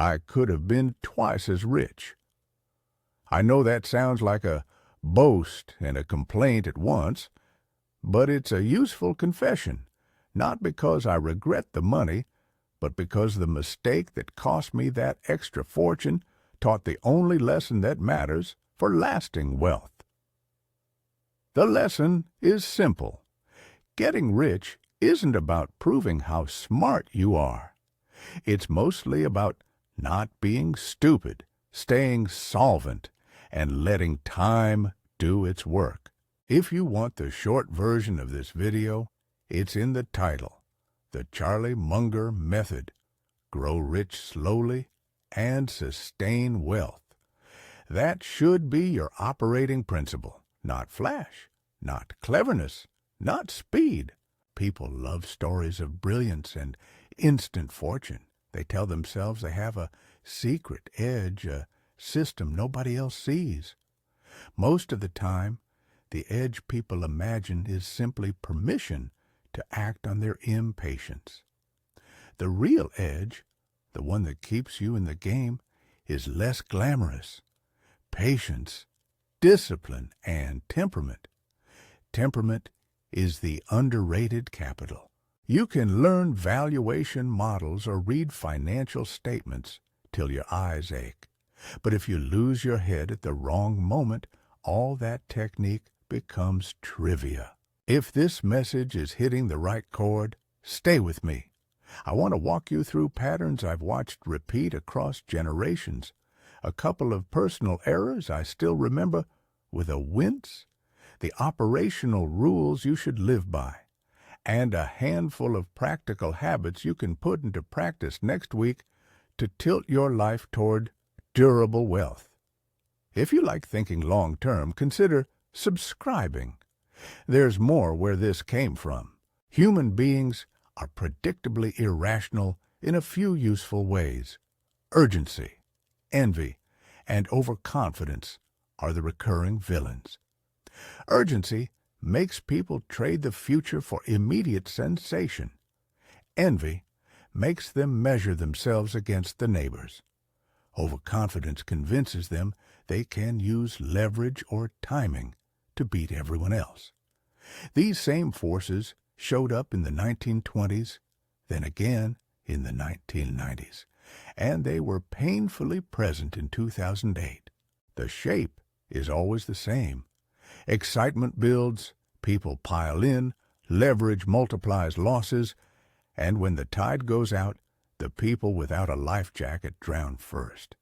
I could have been twice as rich. I know that sounds like a boast and a complaint at once, but it's a useful confession, not because I regret the money, but because the mistake that cost me that extra fortune taught the only lesson that matters for lasting wealth. The lesson is simple. Getting rich isn't about proving how smart you are. It's mostly about not being stupid, staying solvent, and letting time do its work. If you want the short version of this video, it's in the title, The Charlie Munger Method. Grow rich slowly and sustain wealth. That should be your operating principle, not flash, not cleverness, not speed. People love stories of brilliance and instant fortune. They tell themselves they have a secret edge, a system nobody else sees. Most of the time, the edge people imagine is simply permission to act on their impatience. The real edge, the one that keeps you in the game, is less glamorous. Patience, discipline, and temperament. Temperament is the underrated capital. You can learn valuation models or read financial statements till your eyes ache. But if you lose your head at the wrong moment, all that technique becomes trivia. If this message is hitting the right chord, stay with me. I want to walk you through patterns I've watched repeat across generations, a couple of personal errors I still remember with a wince, the operational rules you should live by, and a handful of practical habits you can put into practice next week to tilt your life toward durable wealth. If you like thinking long-term, consider subscribing. There's more where this came from. Human beings are predictably irrational in a few useful ways. Urgency, envy, and overconfidence are the recurring villains. Urgency makes people trade the future for immediate sensation. Envy makes them measure themselves against the neighbors. Overconfidence convinces them they can use leverage or timing to beat everyone else. These same forces showed up in the 1920s, then again in the 1990s, and they were painfully present in 2008. The shape is always the same. Excitement builds, people pile in, leverage multiplies losses, and when the tide goes out, the people without a life jacket drown first.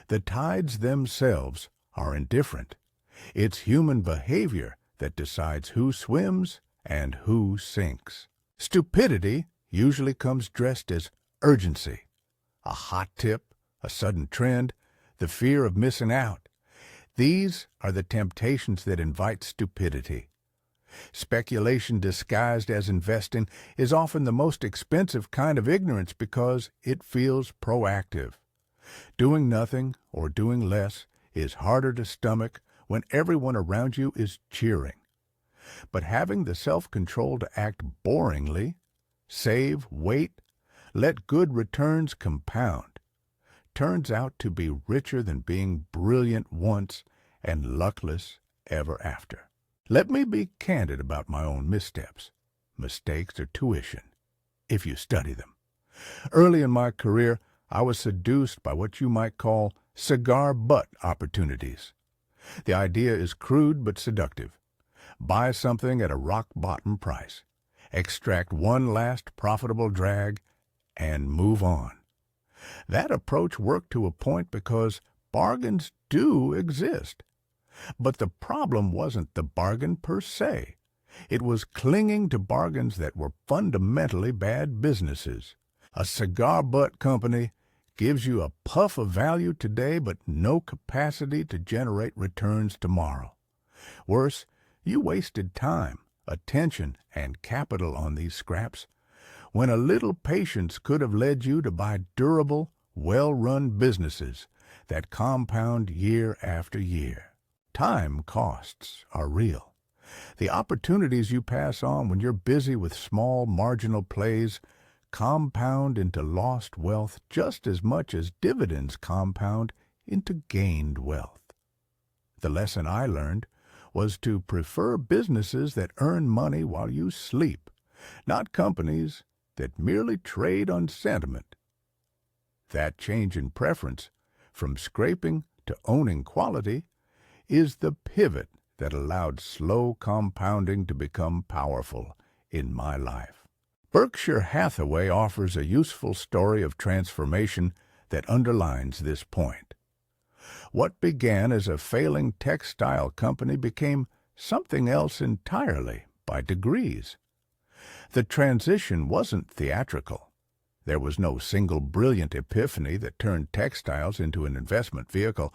The tides themselves are indifferent. It's human behavior that decides who swims and who sinks. Stupidity usually comes dressed as urgency. A hot tip, a sudden trend, the fear of missing out. These are the temptations that invite stupidity. Speculation disguised as investing is often the most expensive kind of ignorance because it feels proactive. Doing nothing or doing less is harder to stomach when everyone around you is cheering. But having the self-control to act boringly, save, wait, let good returns compound, turns out to be richer than being brilliant once and luckless ever after. Let me be candid about my own missteps. Mistakes are tuition, if you study them. Early in my career, I was seduced by what you might call cigar butt opportunities. The idea is crude but seductive. Buy something at a rock-bottom price, extract one last profitable drag, and move on. That approach worked to a point because bargains do exist. But the problem wasn't the bargain per se. It was clinging to bargains that were fundamentally bad businesses. A cigar butt company gives you a puff of value today but no capacity to generate returns tomorrow. Worse, you wasted time, attention, and capital on these scraps when a little patience could have led you to buy durable, well-run businesses that compound year after year. Time costs are real. The opportunities you pass on when you're busy with small marginal plays compound into lost wealth just as much as dividends compound into gained wealth. The lesson I learned was to prefer businesses that earn money while you sleep, not companies that merely trade on sentiment. That change in preference from scraping to owning quality is the pivot that allowed slow compounding to become powerful in my life. Berkshire Hathaway offers a useful story of transformation that underlines this point. What began as a failing textile company became something else entirely by degrees. The transition wasn't theatrical. There was no single brilliant epiphany that turned textiles into an investment vehicle.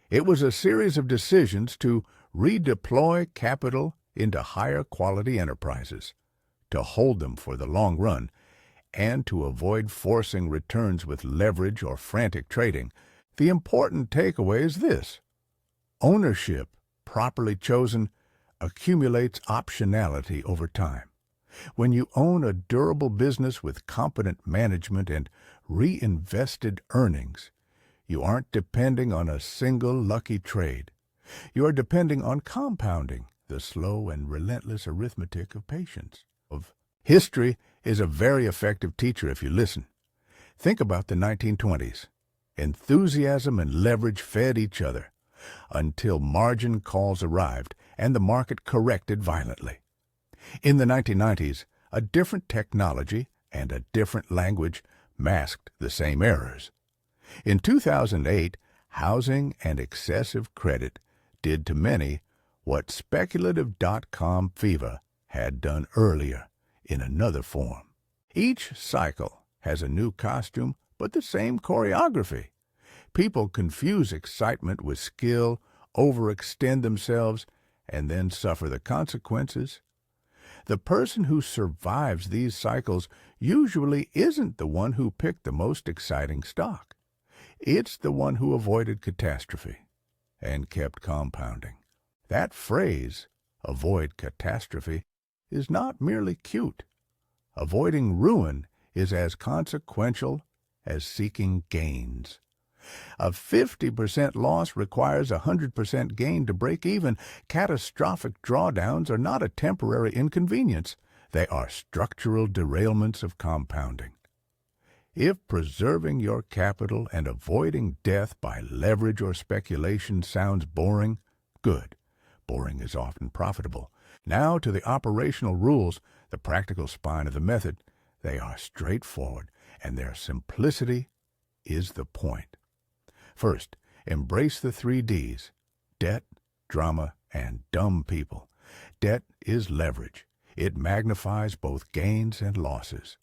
It was a series of decisions to redeploy capital into higher quality enterprises, to hold them for the long run, and to avoid forcing returns with leverage or frantic trading. The important takeaway is this: ownership, properly chosen, accumulates optionality over time. When you own a durable business with competent management and reinvested earnings, you aren't depending on a single lucky trade. You are depending on compounding, the slow and relentless arithmetic of patience. History is a very effective teacher if you listen. Think about the 1920s. Enthusiasm and leverage fed each other until margin calls arrived and the market corrected violently. In the 1990s, a different technology and a different language masked the same errors. In 2008, housing and excessive credit did to many what speculative dot-com fever had done earlier in another form. Each cycle has a new costume but the same choreography. People confuse excitement with skill, overextend themselves, and then suffer the consequences. The person who survives these cycles usually isn't the one who picked the most exciting stock. It's the one who avoided catastrophe and kept compounding. That phrase, avoid catastrophe, is not merely cute. Avoiding ruin is as consequential as seeking gains. A 50% loss requires a 100% gain to break even. Catastrophic drawdowns are not a temporary inconvenience. They are structural derailments of compounding. If preserving your capital and avoiding death by leverage or speculation sounds boring, good. Boring is often profitable. Now to the operational rules, the practical spine of the method. They are straightforward, and their simplicity is the point. First, embrace the 3 Ds: debt, drama, and dumb people. Debt is leverage. It magnifies both gains and losses.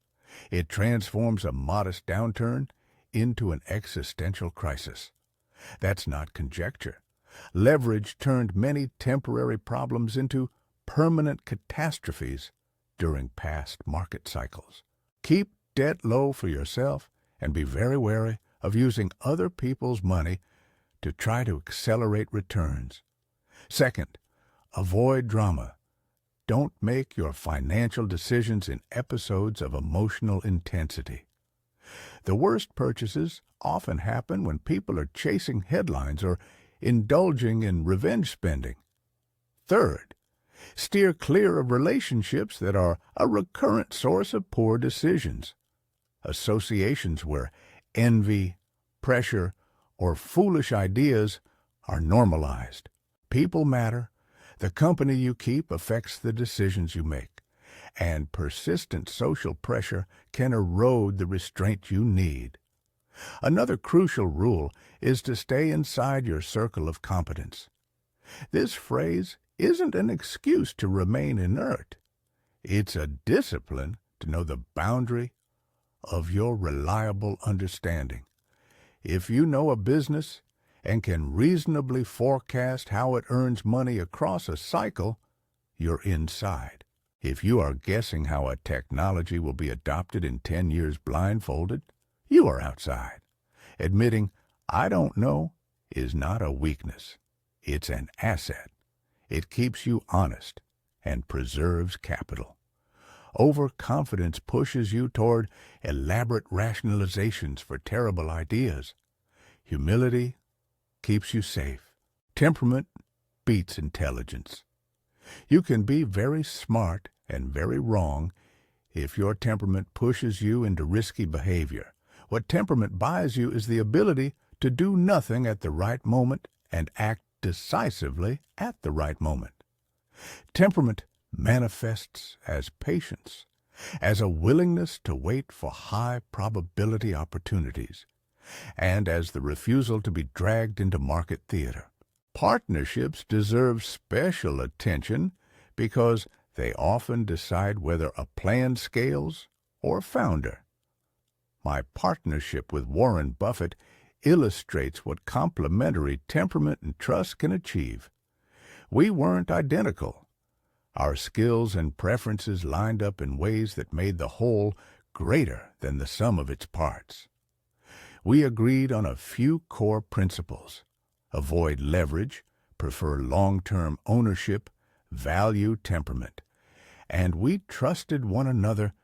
It transforms a modest downturn into an existential crisis. That's not conjecture. Leverage turned many temporary problems into permanent catastrophes during past market cycles. Keep debt low for yourself and be very wary of using other people's money to try to accelerate returns. Second, avoid drama. Don't make your financial decisions in episodes of emotional intensity. The worst purchases often happen when people are chasing headlines or indulging in revenge spending. Third, steer clear of relationships that are a recurrent source of poor decisions. Associations where envy, pressure, or foolish ideas are normalized. People matter. The company you keep affects the decisions you make, and persistent social pressure can erode the restraint you need. Another crucial rule is to stay inside your circle of competence. This phrase isn't an excuse to remain inert. It's a discipline to know the boundary of your reliable understanding. If you know a business and can reasonably forecast how it earns money across a cycle, you're inside. If you are guessing how a technology will be adopted in 10 years blindfolded, you are outside. Admitting, I don't know, is not a weakness. It's an asset. It keeps you honest and preserves capital. Overconfidence pushes you toward elaborate rationalizations for terrible ideas. Humility keeps you safe. Temperament beats intelligence. You can be very smart and very wrong if your temperament pushes you into risky behavior. What temperament buys you is the ability to do nothing at the right moment and act decisively at the right moment. Temperament manifests as patience, as a willingness to wait for high-probability opportunities, and as the refusal to be dragged into market theater. Partnerships deserve special attention because they often decide whether a plan scales or founder. My partnership with Warren Buffett illustrates what complementary temperament and trust can achieve. We weren't identical. Our skills and preferences lined up in ways that made the whole greater than the sum of its parts. We agreed on a few core principles: avoid leverage, prefer long-term ownership, value temperament, and we trusted one another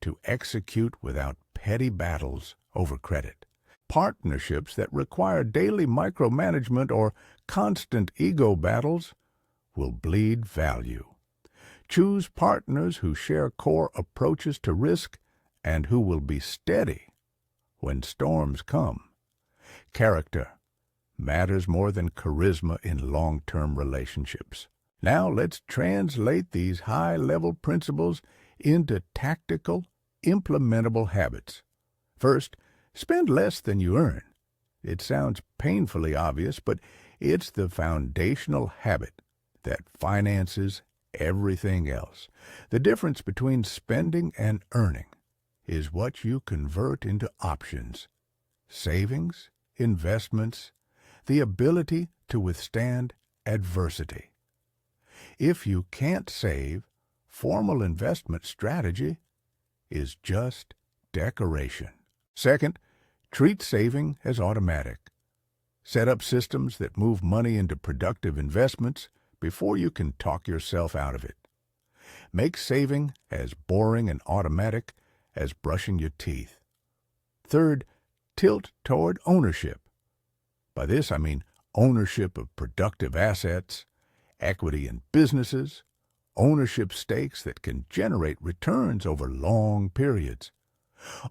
to execute without petty battles over credit. Partnerships that require daily micromanagement or constant ego battles will bleed value. Choose partners who share core approaches to risk and who will be steady when storms come. Character matters more than charisma in long-term relationships. Now let's translate these high-level principles into tactical, implementable habits. First, spend less than you earn. It sounds painfully obvious, but it's the foundational habit that finances everything else. The difference between spending and earning is what you convert into options: savings, investments, the ability to withstand adversity. If you can't save, formal investment strategy is just decoration. Second, treat saving as automatic. Set up systems that move money into productive investments before you can talk yourself out of it. Make saving as boring and automatic as brushing your teeth. Third, tilt toward ownership. By this I mean ownership of productive assets, equity in businesses, ownership stakes that can generate returns over long periods.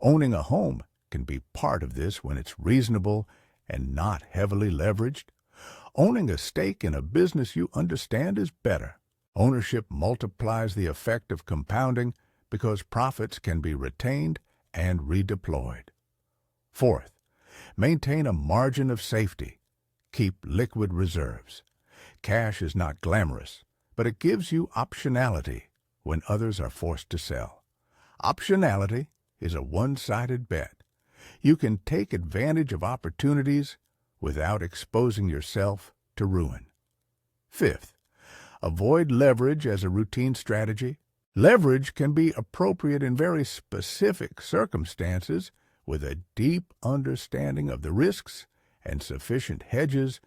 Owning a home can be part of this when it's reasonable and not heavily leveraged. Owning a stake in a business you understand is better. Ownership multiplies the effect of compounding because profits can be retained and redeployed. Fourth, maintain a margin of safety. Keep liquid reserves. Cash is not glamorous, but it gives you optionality when others are forced to sell. Optionality is a one-sided bet. You can take advantage of opportunities without exposing yourself to ruin. Fifth, avoid leverage as a routine strategy. Leverage can be appropriate in very specific circumstances with a deep understanding of the risks and sufficient hedges,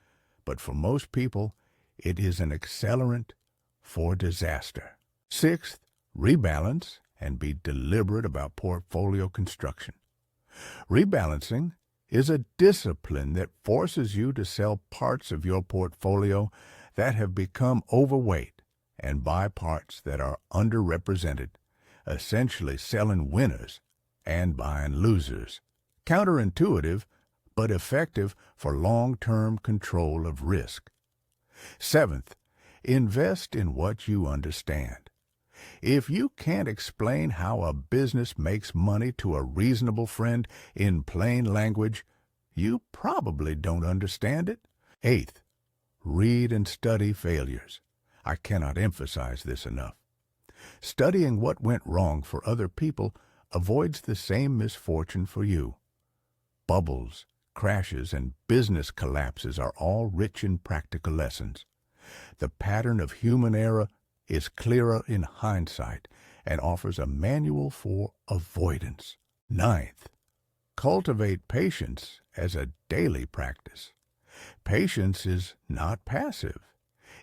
but for most people, it is an accelerant for disaster. Sixth, rebalance and be deliberate about portfolio construction. Rebalancing is a discipline that forces you to sell parts of your portfolio that have become overweight and buy parts that are underrepresented, essentially selling winners and buying losers. Counterintuitive, but effective for long-term control of risk. Seventh, invest in what you understand. If you can't explain how a business makes money to a reasonable friend in plain language, you probably don't understand it. Eighth, read and study failures. I cannot emphasize this enough. Studying what went wrong for other people avoids the same misfortune for you. Bubbles, crashes, and business collapses are all rich in practical lessons. The pattern of human error is clearer in hindsight and offers a manual for avoidance. Ninth, cultivate patience as a daily practice. Patience is not passive.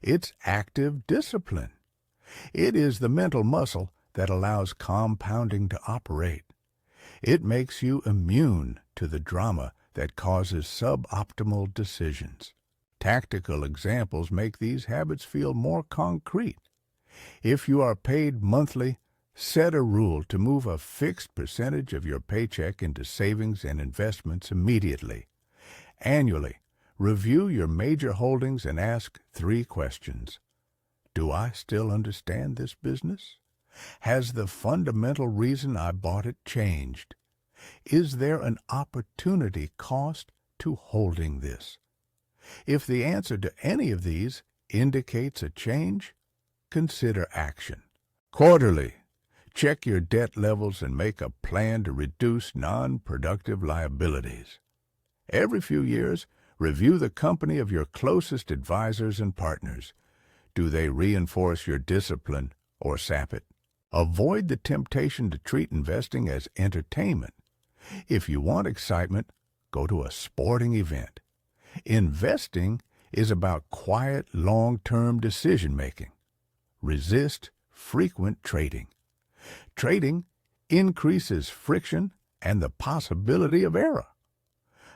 It's active discipline. It is the mental muscle that allows compounding to operate. It makes you immune to the drama that causes suboptimal decisions. Tactical examples make these habits feel more concrete. If you are paid monthly, set a rule to move a fixed percentage of your paycheck into savings and investments immediately. Annually, review your major holdings and ask 3 questions. Do I still understand this business? Has the fundamental reason I bought it changed? Is there an opportunity cost to holding this? If the answer to any of these indicates a change, consider action. Quarterly, check your debt levels and make a plan to reduce non-productive liabilities. Every few years, review the company of your closest advisors and partners. Do they reinforce your discipline or sap it? Avoid the temptation to treat investing as entertainment. If you want excitement, go to a sporting event. Investing is about quiet, long-term decision-making. Resist frequent trading. Trading increases friction and the possibility of error.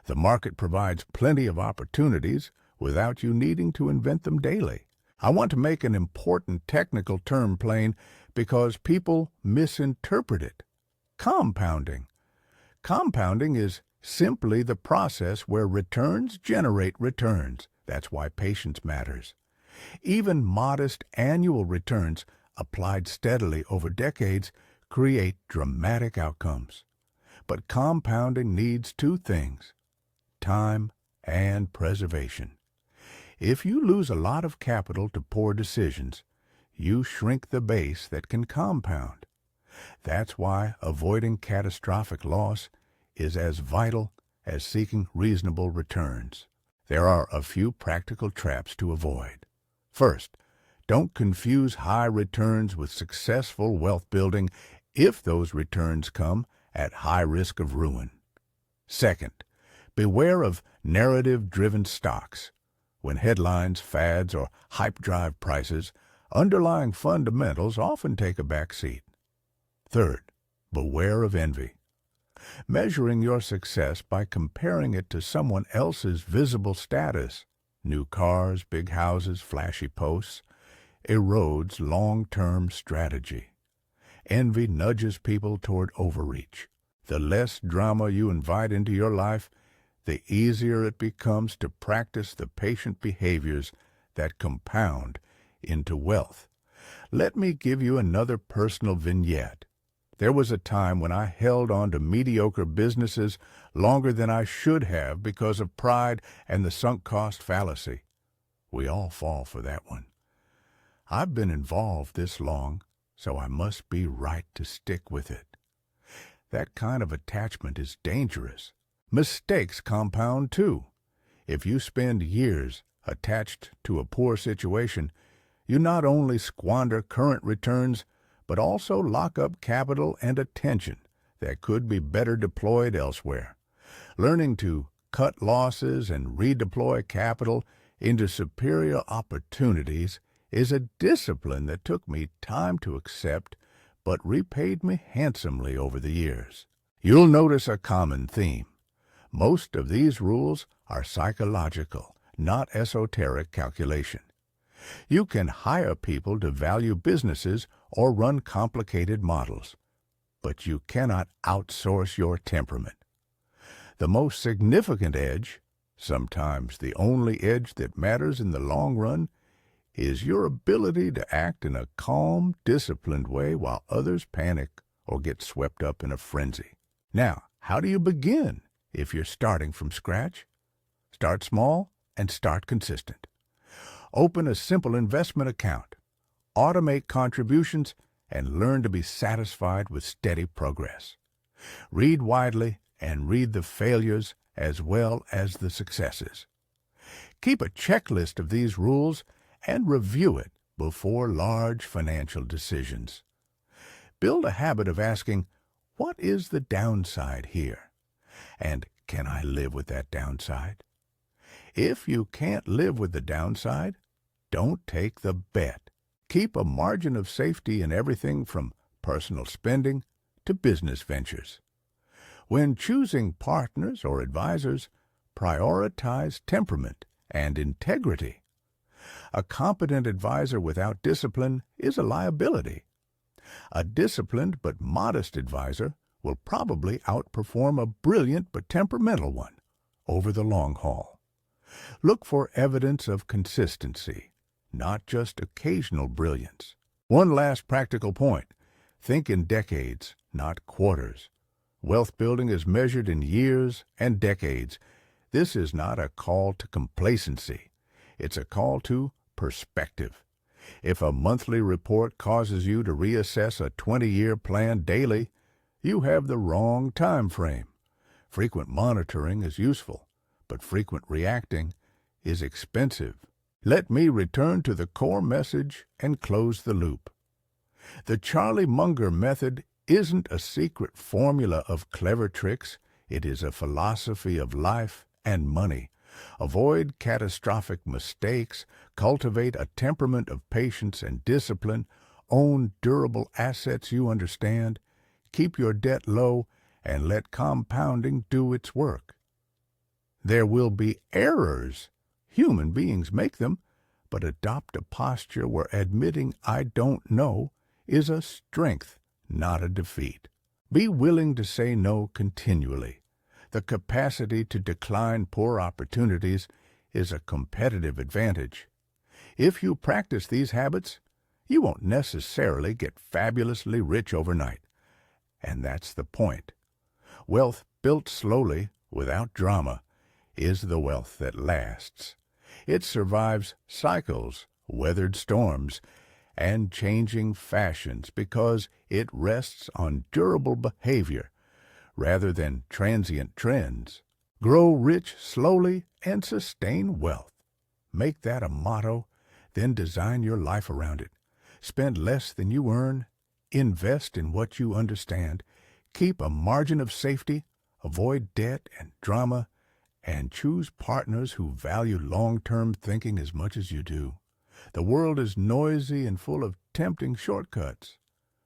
The market provides plenty of opportunities without you needing to invent them daily. I want to make an important technical term plain because people misinterpret it. Compounding. Compounding is simply the process where returns generate returns. That's why patience matters. Even modest annual returns applied steadily over decades create dramatic outcomes. But compounding needs 2 things: time and preservation. If you lose a lot of capital to poor decisions, you shrink the base that can compound. That's why avoiding catastrophic loss is as vital as seeking reasonable returns. There are a few practical traps to avoid. First, don't confuse high returns with successful wealth building if those returns come at high risk of ruin. Second, beware of narrative-driven stocks. When headlines, fads, or hype drive prices, underlying fundamentals often take a back seat. Third, beware of envy. Measuring your success by comparing it to someone else's visible status, new cars, big houses, flashy posts, erodes long-term strategy. Envy nudges people toward overreach. The less drama you invite into your life, the easier it becomes to practice the patient behaviors that compound into wealth. Let me give you another personal vignette. There was a time when I held on to mediocre businesses longer than I should have because of pride and the sunk cost fallacy. We all fall for that one. I've been involved this long, so I must be right to stick with it. That kind of attachment is dangerous. Mistakes compound too. If you spend years attached to a poor situation, you not only squander current returns, but also lock up capital and attention that could be better deployed elsewhere. Learning to cut losses and redeploy capital into superior opportunities is a discipline that took me time to accept, but repaid me handsomely over the years. You'll notice a common theme. Most of these rules are psychological, not esoteric calculation. You can hire people to value businesses or run complicated models, but you cannot outsource your temperament. The most significant edge, sometimes the only edge that matters in the long run, is your ability to act in a calm, disciplined way while others panic or get swept up in a frenzy. Now, how do you begin if you're starting from scratch? Start small and start consistent. Open a simple investment account, automate contributions, and learn to be satisfied with steady progress. Read widely and read the failures as well as the successes. Keep a checklist of these rules and review it before large financial decisions. Build a habit of asking, what is the downside here? And can I live with that downside? If you can't live with the downside, don't take the bet. Keep a margin of safety in everything from personal spending to business ventures. When choosing partners or advisors, prioritize temperament and integrity. A competent advisor without discipline is a liability. A disciplined but modest advisor will probably outperform a brilliant but temperamental one over the long haul. Look for evidence of consistency, not just occasional brilliance. One last practical point. Think in decades, not quarters. Wealth building is measured in years and decades. This is not a call to complacency. It's a call to perspective. If a monthly report causes you to reassess a 20-year plan daily, you have the wrong time frame. Frequent monitoring is useful, but frequent reacting is expensive. Let me return to the core message and close the loop. The Charlie Munger Method isn't a secret formula of clever tricks. It is a philosophy of life and money. Avoid catastrophic mistakes, cultivate a temperament of patience and discipline, own durable assets you understand, keep your debt low, and let compounding do its work. There will be errors. Human beings make them, but adopt a posture where admitting I don't know is a strength, not a defeat. Be willing to say no continually. The capacity to decline poor opportunities is a competitive advantage. If you practice these habits, you won't necessarily get fabulously rich overnight. And that's the point. Wealth built slowly, without drama, is the wealth that lasts. It survives cycles, weathered storms, and changing fashions because it rests on durable behavior rather than transient trends. Grow rich slowly and sustain wealth. Make that a motto, then design your life around it. Spend less than you earn, invest in what you understand, keep a margin of safety, avoid debt and drama, and choose partners who value long-term thinking as much as you do. The world is noisy and full of tempting shortcuts.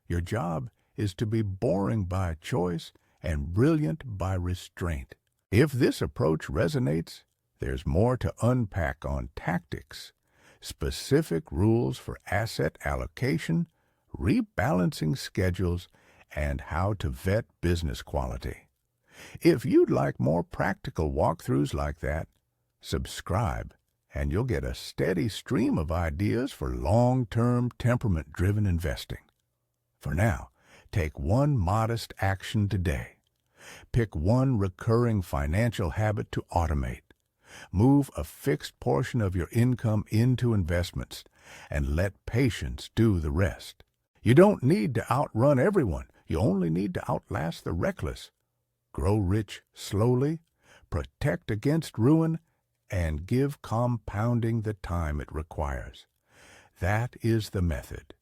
Your job is to be boring by choice and brilliant by restraint. If this approach resonates, there's more to unpack on tactics, specific rules for asset allocation, rebalancing schedules, and how to vet business quality. If you'd like more practical walkthroughs like that, subscribe, and you'll get a steady stream of ideas for long-term, temperament-driven investing. For now, take one modest action today. Pick one recurring financial habit to automate. Move a fixed portion of your income into investments and let patience do the rest. You don't need to outrun everyone. You only need to outlast the reckless. Grow rich slowly, protect against ruin, and give compounding the time it requires. That is the method.